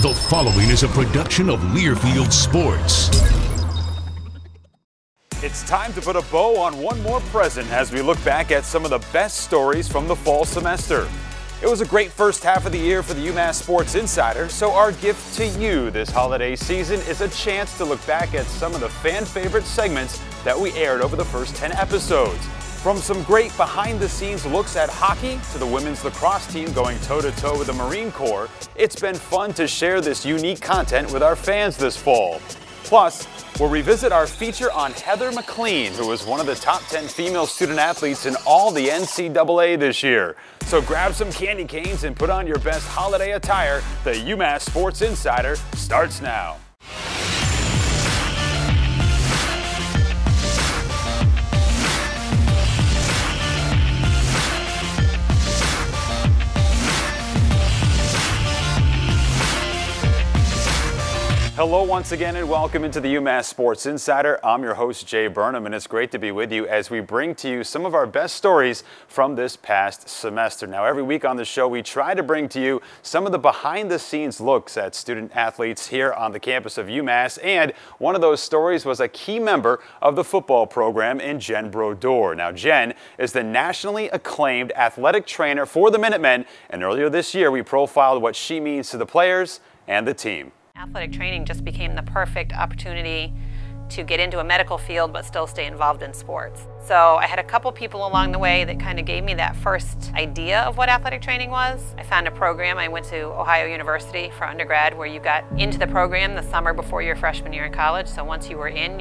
The following is a production of Learfield Sports. It's time to put a bow on one more present as we look back at some of the best stories from the fall semester. It was a great first half of the year for the UMass Sports Insider, so our gift to you this holiday season is a chance to look back at some of the fan favorite segments that we aired over the first 10 episodes. From some great behind-the-scenes looks at hockey to the women's lacrosse team going toe-to-toe with the Marine Corps, it's been fun to share this unique content with our fans this fall. Plus, we'll revisit our feature on Heather McLean, who was one of the top 10 female student athletes in all the NCAA this year. So grab some candy canes and put on your best holiday attire. The UMass Sports Insider starts now. Hello once again and welcome into the UMass Sports Insider. I'm your host Jay Burnham and it's great to be with you as we bring to you some of our best stories from this past semester. Now every week on the show we try to bring to you some of the behind the scenes looks at student athletes here on the campus of UMass, and one of those stories was a key member of the football program in Jen Brodeur. Now Jen is the nationally acclaimed athletic trainer for the Minutemen, and earlier this year we profiled what she means to the players and the team. Athletic training just became the perfect opportunity to get into a medical field but still stay involved in sports. So I had a couple people along the way that kind of gave me that first idea of what athletic training was. I found a program. I went to Ohio University for undergrad where you got into the program the summer before your freshman year in college. So once you were in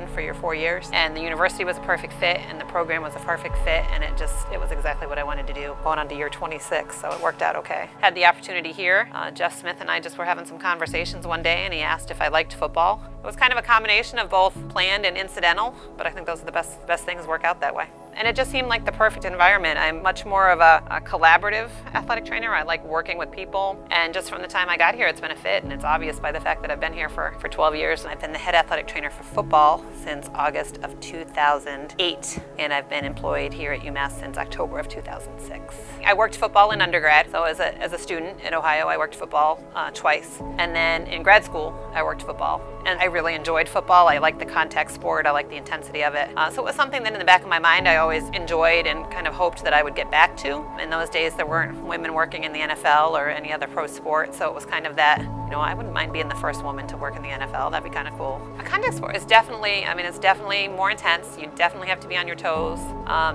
for your 4 years. And the university was a perfect fit and the program was a perfect fit, and it was exactly what I wanted to do. Going on to year 26, so it worked out okay. Had the opportunity here. Jeff Smith and I just were having some conversations one day and he asked if I liked football. It was kind of a combination of both planned and incidental, but I think those are the best things work out that way. And it just seemed like the perfect environment. I'm much more of a collaborative athletic trainer. I like working with people, and just from the time I got here it's been a fit, and it's obvious by the fact that I've been here for 12 years, and I've been the head athletic trainer for football since August of 2008, and I've been employed here at UMass since October of 2006. I worked football in undergrad, so as a student at Ohio I worked football twice, and then in grad school I worked football, and I really enjoyed football. I like the contact sport, I like the intensity of it, so it was something that in the back of my mind I always enjoyed and kind of hoped that I would get back to. In those days there weren't women working in the NFL or any other pro sport, so it was kind of that, you know, I wouldn't mind being the first woman to work in the NFL. That'd be kind of cool. A contact sport is definitely, it's definitely more intense. You definitely have to be on your toes.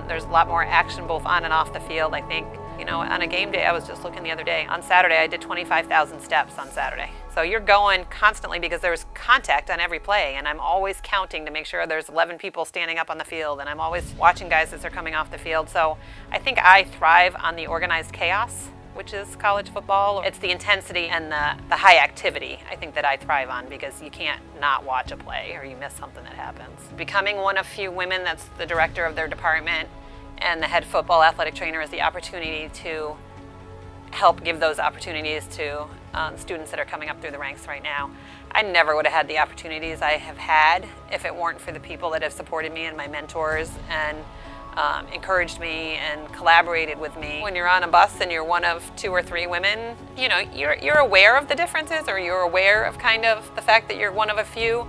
There's a lot more action both on and off the field. I think, you know, on a game day, I was just looking the other day. On Saturday, I did 25,000 steps on Saturday. So you're going constantly because there's contact on every play, and I'm always counting to make sure there's 11 people standing up on the field, and I'm always watching guys as they're coming off the field. So I think I thrive on the organized chaos, which is college football. It's the intensity and the high activity, I think, that I thrive on, because you can't not watch a play or you miss something that happens. Becoming one of few women that's the director of their department and the head football athletic trainer is the opportunity to help give those opportunities to students that are coming up through the ranks right now. I never would have had the opportunities I have had if it weren't for the people that have supported me and my mentors and encouraged me and collaborated with me. When you're on a bus and you're one of 2 or 3 women, you know, you're aware of the differences, or you're aware of kind of the fact that you're one of a few,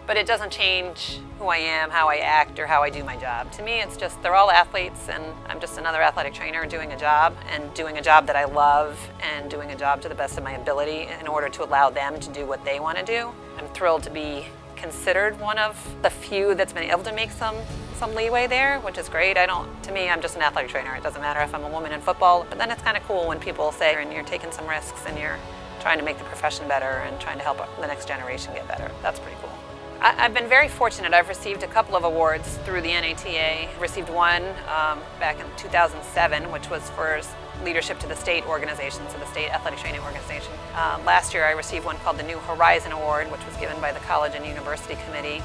but it doesn't change who I am, how I act, or how I do my job. To me, it's just, they're all athletes, and I'm just another athletic trainer doing a job, and doing a job that I love, and doing a job to the best of my ability in order to allow them to do what they want to do. I'm thrilled to be considered one of the few that's been able to make some leeway there, which is great. To me, I'm just an athletic trainer. It doesn't matter if I'm a woman in football, but then it's kind of cool when people say, and you're taking some risks, and you're trying to make the profession better, and trying to help the next generation get better. That's pretty cool. I've been very fortunate. I've received a couple of awards through the NATA. Received one back in 2007, which was for leadership to the state organization, so the state athletic training organization. Last year I received one called the New Horizon Award, which was given by the College and University Committee,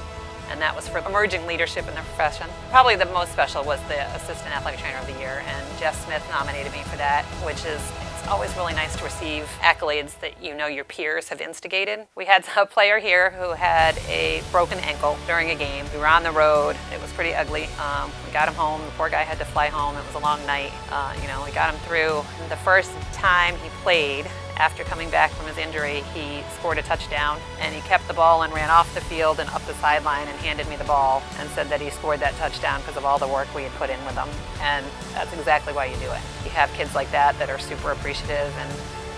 and that was for emerging leadership in the profession. Probably the most special was the Assistant Athletic Trainer of the Year, and Jeff Smith nominated me for that, which is, it's always really nice to receive accolades that you know your peers have instigated. We had a player here who had a broken ankle during a game. We were on the road. It was pretty ugly. We got him home. The poor guy had to fly home. It was a long night. We got him through. The first time he played After coming back from his injury, he scored a touchdown, and he kept the ball and ran off the field and up the sideline and handed me the ball and said that he scored that touchdown because of all the work we had put in with him. And that's exactly why you do it. You have kids like that that are super appreciative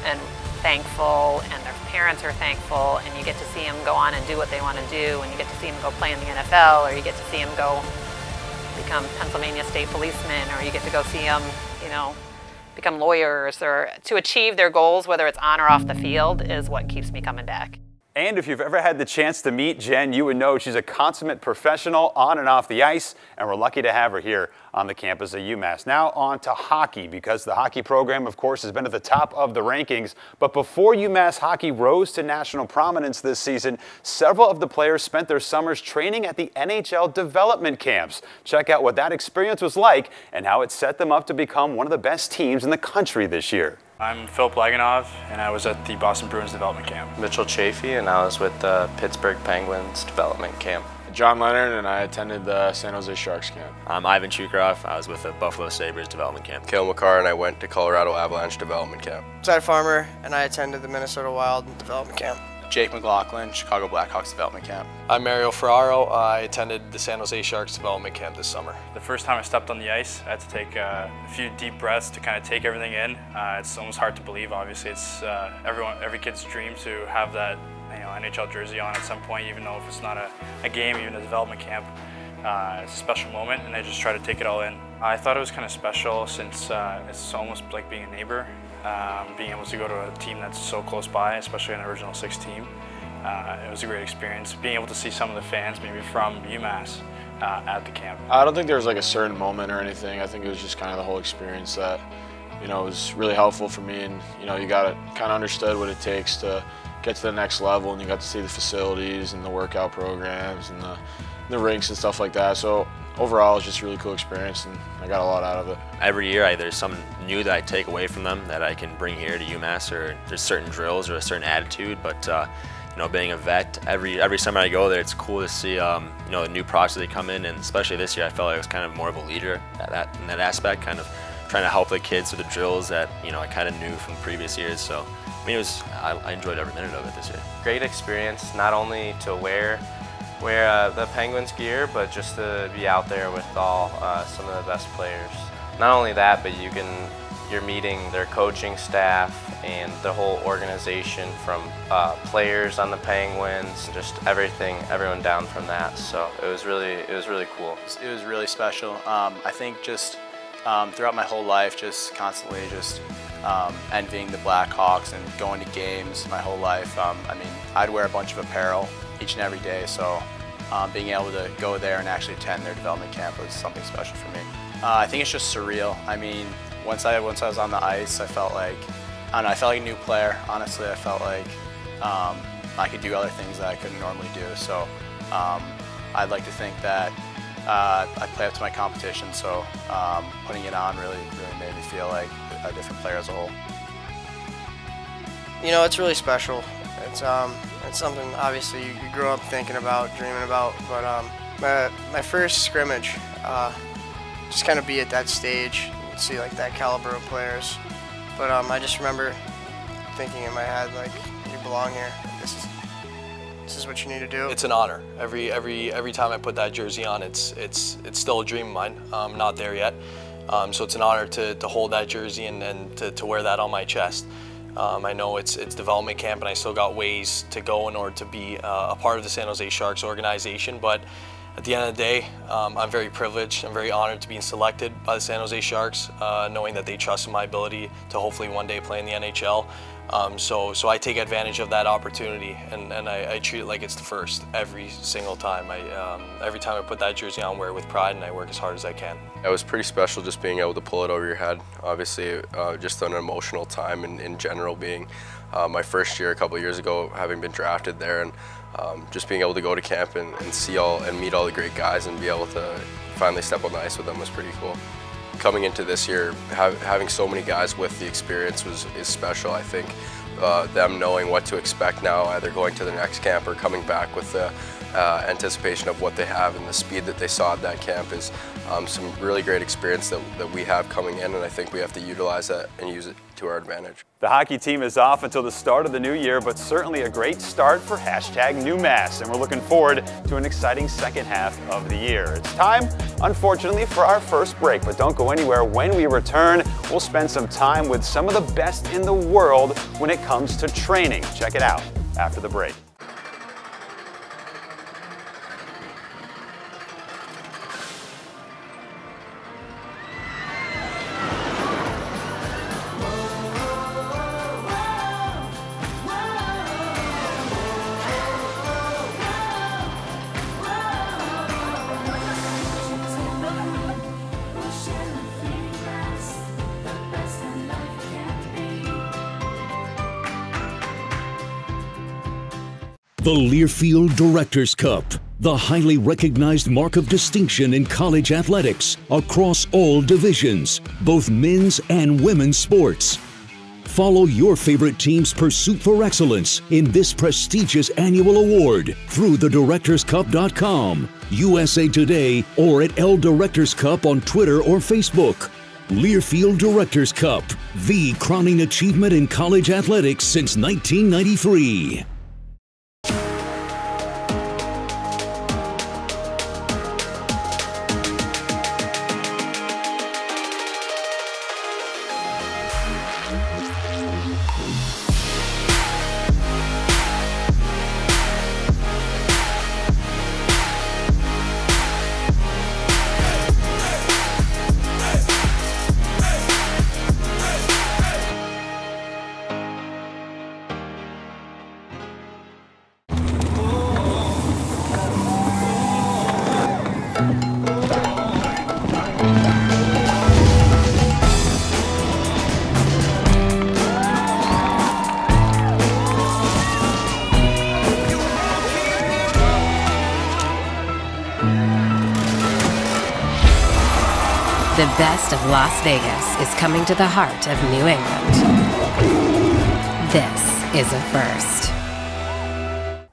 and thankful, and their parents are thankful, and you get to see them go on and do what they want to do, and you get to see them go play in the NFL, or you get to see them go become Pennsylvania state policemen, or you get to go see them, you know, become lawyers, or to achieve their goals, whether it's on or off the field, is what keeps me coming back. And if you've ever had the chance to meet Jen, you would know she's a consummate professional on and off the ice, and we're lucky to have her here on the campus of UMass. Now on to hockey, because the hockey program, of course, has been at the top of the rankings. But before UMass hockey rose to national prominence this season, several of the players spent their summers training at the NHL development camps. Check out what that experience was like and how it set them up to become one of the best teams in the country this year. I'm Philip Laganov, and I was at the Boston Bruins development camp. Mitchell Chafee, and I was with the Pittsburgh Penguins development camp. John Leonard, and I attended the San Jose Sharks camp. I'm Ivan Chukarov. I was with the Buffalo Sabres development camp. Cale Makar, and I went to Colorado Avalanche development camp. Cy Farmer, and I attended the Minnesota Wild development camp. Jake McLaughlin, Chicago Blackhawks development camp. I'm Mario Ferraro. I attended the San Jose Sharks development camp this summer. The first time I stepped on the ice, I had to take a few deep breaths to kind of take everything in. It's almost hard to believe, obviously. It's every kid's dream to have that NHL jersey on at some point, even though if it's not a game, even a development camp. It's a special moment, and I just try to take it all in. I thought it was kind of special since it's almost like being a neighbor. Being able to go to a team that's so close by, especially an Original Six team, it was a great experience. Being able to see some of the fans, maybe from UMass, at the camp. I don't think there was like a certain moment or anything. I think it was just kind of the whole experience that, was really helpful for me. And you kind of understood what it takes to get to the next level, and you got to see the facilities and the workout programs and the rinks and stuff like that. So overall, it was just a really cool experience, and I got a lot out of it. Every year, there's something new that I take away from them that I can bring here to UMass, or there's certain drills or a certain attitude. But being a vet, every summer I go there, it's cool to see the new products that they come in, and especially this year, I felt like I was kind of more of a leader in that aspect, kind of trying to help the kids with the drills that I kind of knew from previous years. So I enjoyed every minute of it this year. Great experience, not only to wear the Penguins gear, but just to be out there with all some of the best players. Not only that, but you're meeting their coaching staff and the whole organization, from players on the Penguins, just everyone down from that. So it was really cool. It was really special. I think just throughout my whole life, just constantly envying the Blackhawks and going to games my whole life. I'd wear a bunch of apparel each and every day, so being able to go there and actually attend their development camp was something special for me. I think it's just surreal. Once I was on the ice, I felt like, I felt like a new player. Honestly, I felt like I could do other things that I couldn't normally do. So I'd like to think that I play up to my competition, so putting it on really made me feel like a different player as a whole. It's really special. It's something obviously you grow up thinking about, dreaming about. But my first scrimmage, just kind of be at that stage and see like that caliber of players. But I just remember thinking in my head, like, you belong here. This is what you need to do. It's an honor. Every time I put that jersey on, it's still a dream of mine. I'm not there yet. So it's an honor to hold that jersey and to wear that on my chest. I know it's development camp, and I still got ways to go in order to be a part of the San Jose Sharks organization, but at the end of the day, I'm very privileged. I'm very honored to being selected by the San Jose Sharks, knowing that they trust in my ability to hopefully one day play in the NHL. So I take advantage of that opportunity, and I treat it like it's the first every single time. Every time I put that jersey on, I wear it with pride, and I work as hard as I can. It was pretty special just being able to pull it over your head. Obviously, just an emotional time in general, being my first year a couple of years ago, having been drafted there, and just being able to go to camp and see and meet all the great guys and be able to finally step on the ice with them was pretty cool. Coming into this year, having so many guys with the experience is special. I think them knowing what to expect now, either going to the next camp or coming back with the anticipation of what they have and the speed that they saw at that camp is some really great experience that we have coming in, and I think we have to utilize that and use it to our advantage. The hockey team is off until the start of the new year, but certainly a great start for #NewMass, and we're looking forward to an exciting second half of the year. It's time, unfortunately, for our first break, but don't go anywhere. When we return, we'll spend some time with some of the best in the world when it comes to training. Check it out after the break. The Learfield Directors Cup, the highly recognized mark of distinction in college athletics across all divisions, both men's and women's sports. Follow your favorite team's pursuit for excellence in this prestigious annual award through thedirectorscup.com, USA Today, or at L Directors Cup on Twitter or Facebook. Learfield Directors Cup, the crowning achievement in college athletics since 1993. The best of Las Vegas is coming to the heart of New England. This is a first.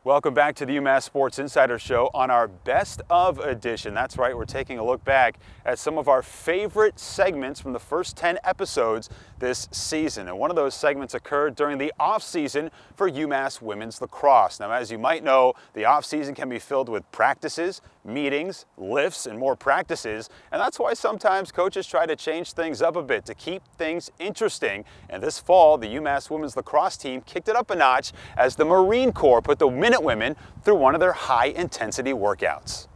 Welcome back to the UMass Sports Insider Show on our Best Of edition. That's right, we're taking a look back at some of our favorite segments from the first 10 episodes this season. And one of those segments occurred during the off-season for UMass women's lacrosse. Now, as you might know, the off-season can be filled with practices, meetings, lifts, and more practices. And that's why sometimes coaches try to change things up a bit to keep things interesting. And this fall, the UMass women's lacrosse team kicked it up a notch as the Marine Corps put the Minutewomen through one of their high-intensity workouts.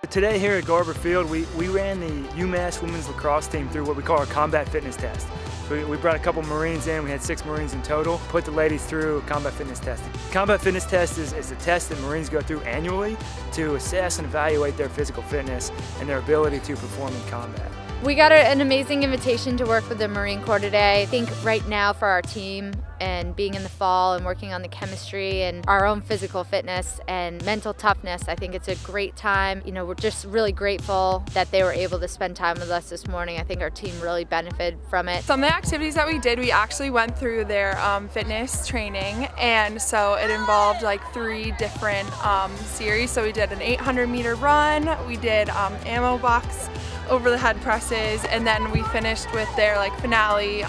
Today here at Garber Field, we ran the UMass women's lacrosse team through what we call our combat fitness test. We brought a couple Marines in, we had 6 Marines in total, put the ladies through a combat fitness test. Combat fitness test is a test that Marines go through annually to assess and evaluate their physical fitness and their ability to perform in combat. We got an amazing invitation to work with the Marine Corps today. I think right now for our team and being in the fall and working on the chemistry and our own physical fitness and mental toughness, I think it's a great time. You know, we're just really grateful that they were able to spend time with us this morning. I think our team really benefited from it. Some of the activities that we did, we actually went through their fitness training, and so it involved like 3 different series. So we did an 800-meter run, we did ammo box over the head presses, and then we finished with their finale,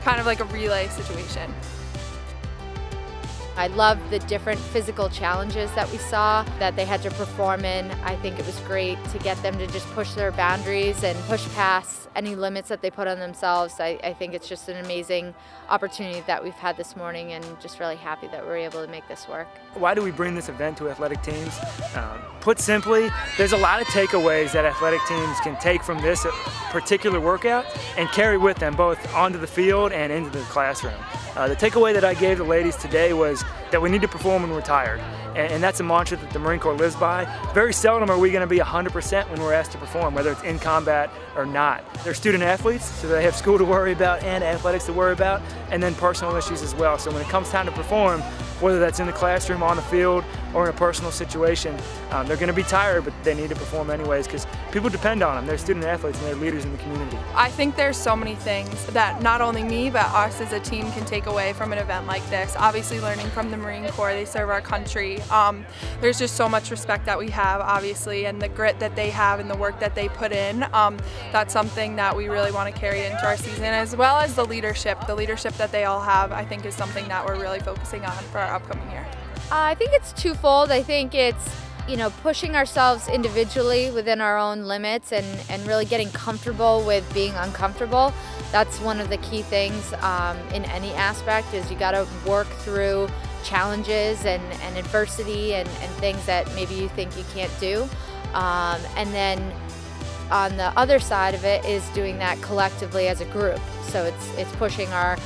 kind of like a relay situation. I loved the different physical challenges that we saw that they had to perform in. I think it was great to get them to just push their boundaries and push past any limits that they put on themselves. I think it's just an amazing opportunity that we've had this morning, and just really happy that we're able to make this work. Why do we bring this event to athletic teams? Put simply, there's a lot of takeaways that athletic teams can take from this particular workout and carry with them both onto the field and into the classroom. The takeaway that I gave the ladies today was that we need to perform when we're tired. And that's a mantra that the Marine Corps lives by. Very seldom are we going to be 100% when we're asked to perform, whether it's in combat or not. They're student athletes, so they have school to worry about and athletics to worry about, and then personal issues as well. So when it comes time to perform, whether that's in the classroom, on the field, or in a personal situation, they're going to be tired, but they need to perform anyways because people depend on them. They're student athletes and they're leaders in the community. I think there's so many things that not only me, but us as a team can take away from an event like this. Obviously learning from the Marine Corps, they serve our country. There's just so much respect that we have, obviously, and the grit that they have and the work that they put in. That's something that we really want to carry into our season, as well as the leadership that they all have, I think is something that we're really focusing on for our upcoming year. I think it's twofold. I think it's, you know, pushing ourselves individually within our own limits and really getting comfortable with being uncomfortable. That's one of the key things in any aspect, is you got to work through challenges and adversity and things that maybe you think you can't do. And then on the other side of it is doing that collectively as a group. So it's pushing our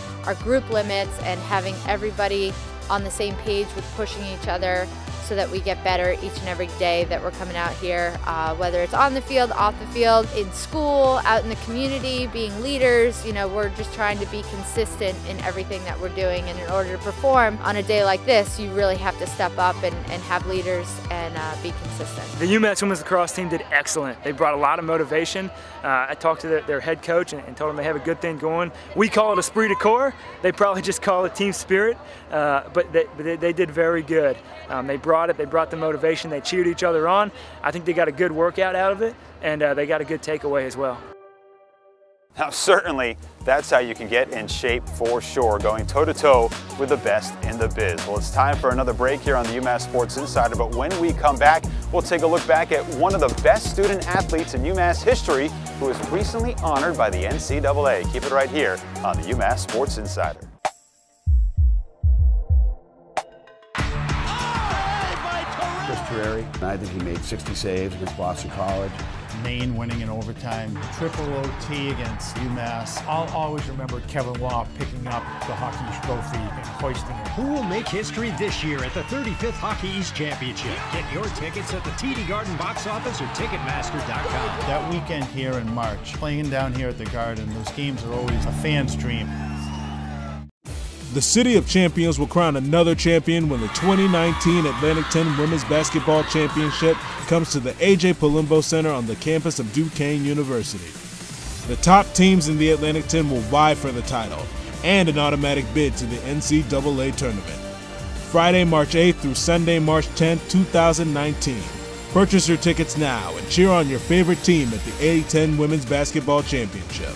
group limits and having everybody on the same page with pushing each other so that we get better each and every day that we're coming out here, whether it's on the field, off the field, in school, out in the community, being leaders. You know, we're just trying to be consistent in everything that we're doing, and in order to perform on a day like this, you really have to step up and have leaders and be consistent. The UMass women's lacrosse team did excellent. They brought a lot of motivation. I talked to their head coach and told them they have a good thing going. We call it esprit de corps. They probably just call it team spirit, but they did very good. They brought the motivation, they cheered each other on. I think they got a good workout out of it, and they got a good takeaway as well. Now certainly, that's how you can get in shape for sure, going toe-to-toe with the best in the biz. Well, it's time for another break here on the UMass Sports Insider, but when we come back, we'll take a look back at one of the best student athletes in UMass history who was recently honored by the NCAA. Keep it right here on the UMass Sports Insider. I think he made 60 saves against Boston College. Maine winning in overtime, triple OT against UMass. I'll always remember Kevin Law picking up the Hockey East trophy and hoisting it. Who will make history this year at the 35th Hockey East Championship? Get your tickets at the TD Garden box office or Ticketmaster.com. That weekend here in March, playing down here at the Garden, those games are always a fan's dream. The City of Champions will crown another champion when the 2019 Atlantic 10 Women's Basketball Championship comes to the A.J. Palumbo Center on the campus of Duquesne University. The top teams in the Atlantic 10 will vie for the title and an automatic bid to the NCAA tournament. Friday, March 8th through Sunday, March 10th, 2019. Purchase your tickets now and cheer on your favorite team at the A10 Women's Basketball Championship.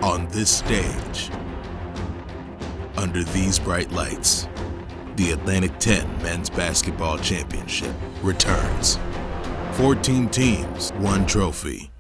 On this stage, under these bright lights, the Atlantic 10 Men's Basketball Championship returns. 14 teams, 1 trophy.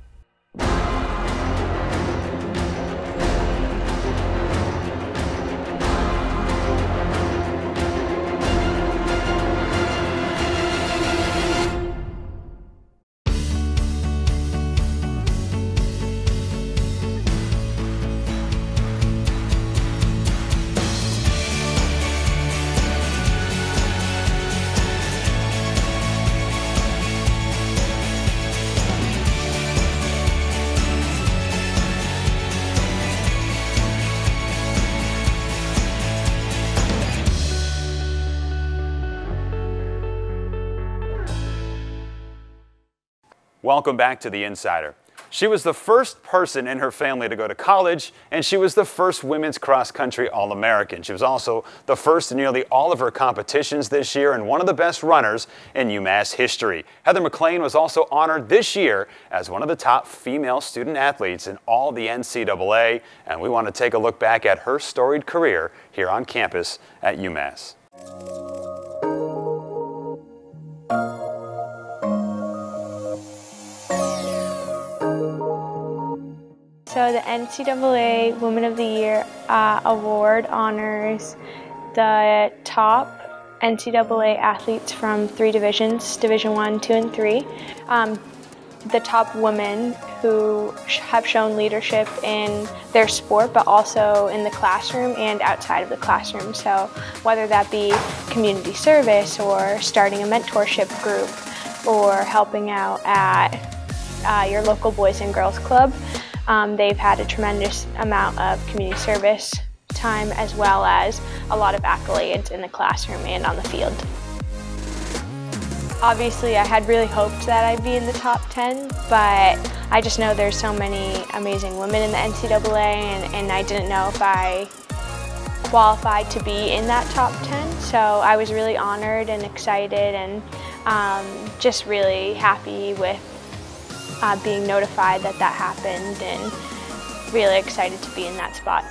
Welcome back to The Insider. She was the first person in her family to go to college, and she was the first women's cross-country All-American. She was also the first in nearly all of her competitions this year and one of the best runners in UMass history. Heather McLean was also honored this year as one of the top female student athletes in all the NCAA, and we want to take a look back at her storied career here on campus at UMass. So the NCAA Women of the Year award honors the top NCAA athletes from 3 divisions, Division 1, 2, and 3. The top women who have shown leadership in their sport, but also in the classroom and outside of the classroom. So whether that be community service or starting a mentorship group or helping out at your local Boys and Girls Club. They've had a tremendous amount of community service time as well as a lot of accolades in the classroom and on the field. Obviously, I had really hoped that I'd be in the top 10, but I just know there's so many amazing women in the NCAA, and I didn't know if I qualified to be in that top 10. So I was really honored and excited and just really happy with being notified that that happened and really excited to be in that spot.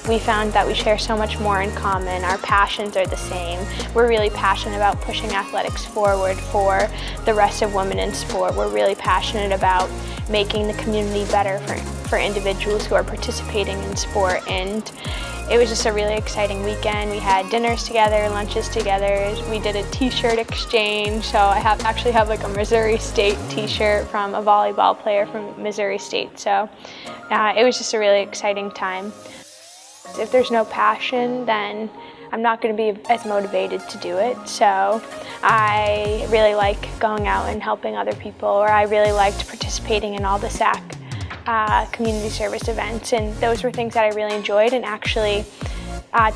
We found that we share so much more in common. Our passions are the same. We're really passionate about pushing athletics forward for the rest of women in sport. We're really passionate about making the community better for individuals who are participating in sport. And it was just a really exciting weekend. We had dinners together, lunches together. We did a t-shirt exchange. So I actually have like a Missouri State t-shirt from a volleyball player from Missouri State. So it was just a really exciting time. If there's no passion, then I'm not going to be as motivated to do it. So I really like going out and helping other people, or I really liked participating in all the SAC community service events, and those were things that I really enjoyed and actually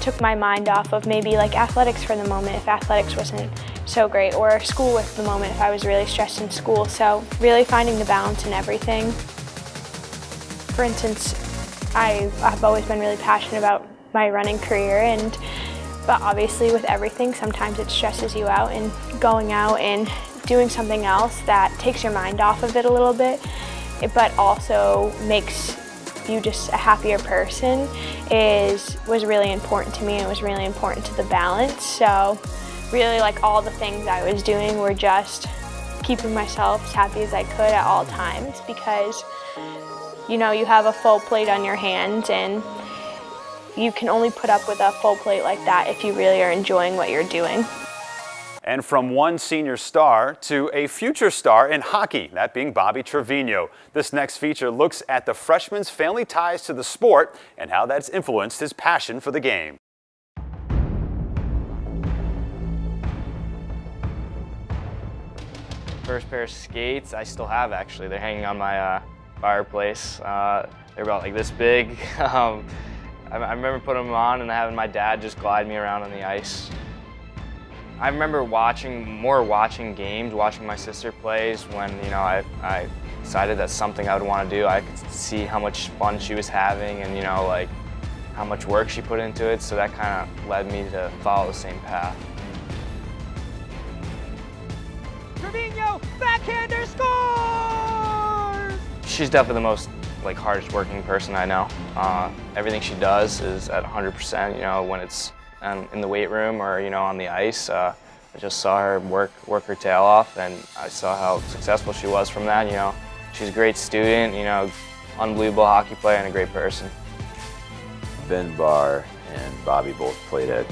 took my mind off of maybe like athletics for the moment if athletics wasn't so great, or school with the moment if I was really stressed in school. So really finding the balance in everything. For instance, I've always been really passionate about my running career, but obviously with everything, sometimes it stresses you out, and going out and doing something else that takes your mind off of it a little bit, but also makes you just a happier person was really important to me, and it was really important to the balance. So really, like, all the things I was doing were just keeping myself as happy as I could at all times, because you know, you have a full plate on your hands, and you can only put up with a full plate like that if you really are enjoying what you're doing. And from one senior star to a future star in hockey, that being Bobby Trevino. This next feature looks at the freshman's family ties to the sport and how that's influenced his passion for the game. First pair of skates I still have, actually. They're hanging on my fireplace. They're about like this big. I remember putting them on and having my dad just glide me around on the ice. I remember watching games, watching my sister plays when, you know, I decided that's something I would want to do. I could see how much fun she was having and, you know, like how much work she put into it, so that kind of led me to follow the same path. Trevino, backhander scores! She's definitely the most hardest working person I know. Everything she does is at 100%. You know, when it's in the weight room or, you know, on the ice. I just saw her work her tail off, and I saw how successful she was from that. You know, she's a great student. You know, unbelievable hockey player and a great person. Ben Barr and Bobby both played at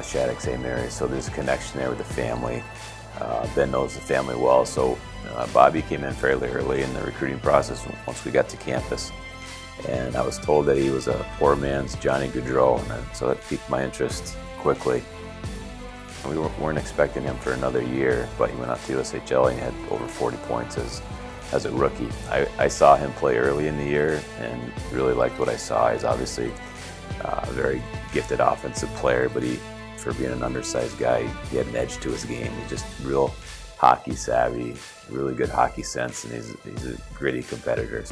Shattuck St. Mary's, so there's a connection there with the family. Ben knows the family well, so Bobby came in fairly early in the recruiting process once we got to campus. And I was told that he was a poor man's Johnny Gaudreau, and so that piqued my interest quickly. We weren't expecting him for another year, but he went out to USHL and he had over 40 points as a rookie. I saw him play early in the year and really liked what I saw. He's obviously a very gifted offensive player, but for being an undersized guy, he had an edge to his game. He's just real hockey savvy, really good hockey sense, and he's a gritty competitor.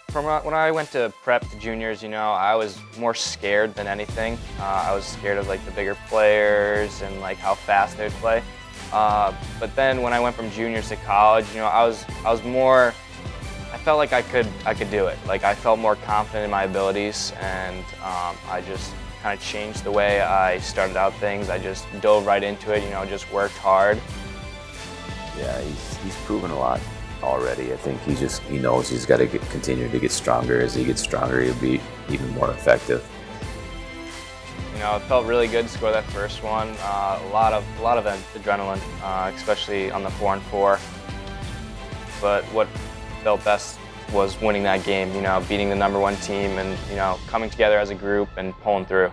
From when I went to prep to juniors, you know, I was more scared than anything. I was scared of the bigger players and how fast they'd play. But then when I went from juniors to college, you know, I felt like I could do it. I felt more confident in my abilities, and I just kind of changed the way I started out things. I just dove right into it, you know, just worked hard. Yeah, he's proven a lot already. I think he knows he's got to continue to get stronger. As he gets stronger, he'll be even more effective. You know, it felt really good to score that first one. A lot of adrenaline, especially on the 4-on-4. But what felt best was winning that game. You know, beating the #1 team and, you know, coming together as a group and pulling through.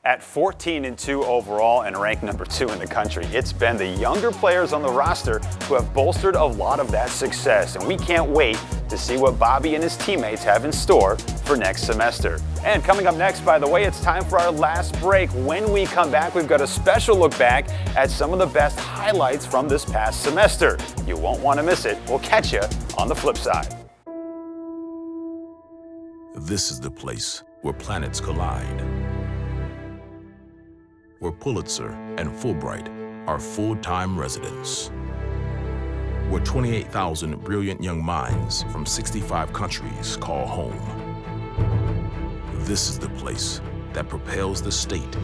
At 14-2 overall and ranked number 2 in the country, it's been the younger players on the roster who have bolstered a lot of that success, and we can't wait to see what Bobby and his teammates have in store for next semester. And coming up next, by the way, it's time for our last break. When we come back, we've got a special look back at some of the best highlights from this past semester. You won't want to miss it. We'll catch you on the flip side. This is the place where planets collide, where Pulitzer and Fulbright are full-time residents, where 28,000 brilliant young minds from 65 countries call home. This is the place that propels the state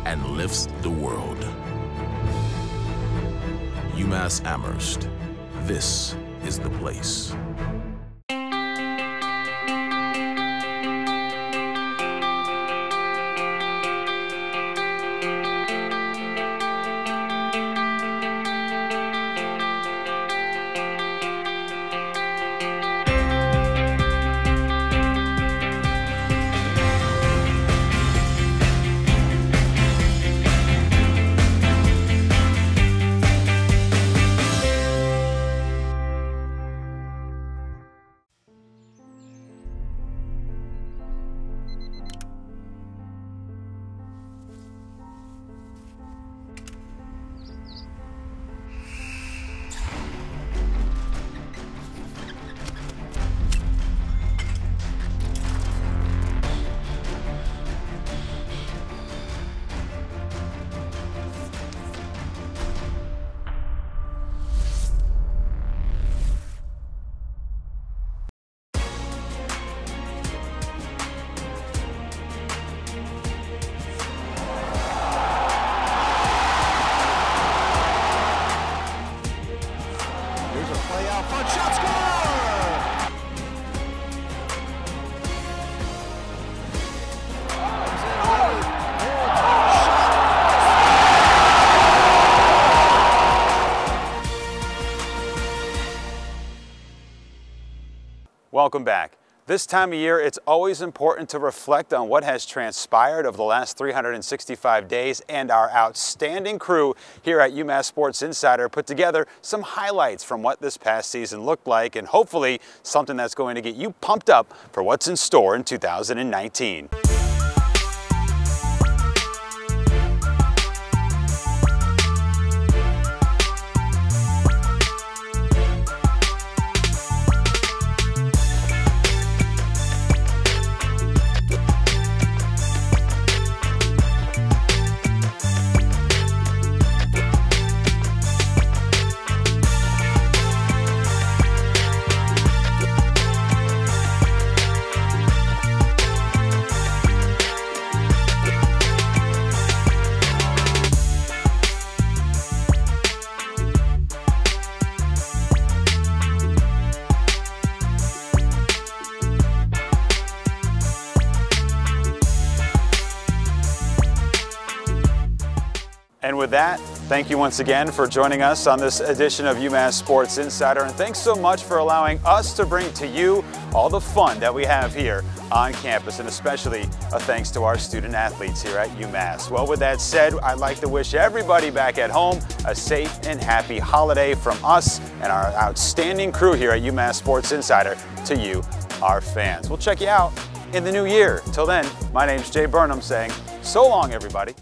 and lifts the world. UMass Amherst, this is the place. Welcome back. This time of year, it's always important to reflect on what has transpired over the last 365 days, and our outstanding crew here at UMass Sports Insider put together some highlights from what this past season looked like, and hopefully something that's going to get you pumped up for what's in store in 2019. And with that, thank you once again for joining us on this edition of UMass Sports Insider, and thanks so much for allowing us to bring to you all the fun that we have here on campus, and especially a thanks to our student athletes here at UMass. Well, with that said, I'd like to wish everybody back at home a safe and happy holiday from us and our outstanding crew here at UMass Sports Insider to you, our fans. We'll check you out in the new year. Till then, my name's Jay Burnham saying so long, everybody.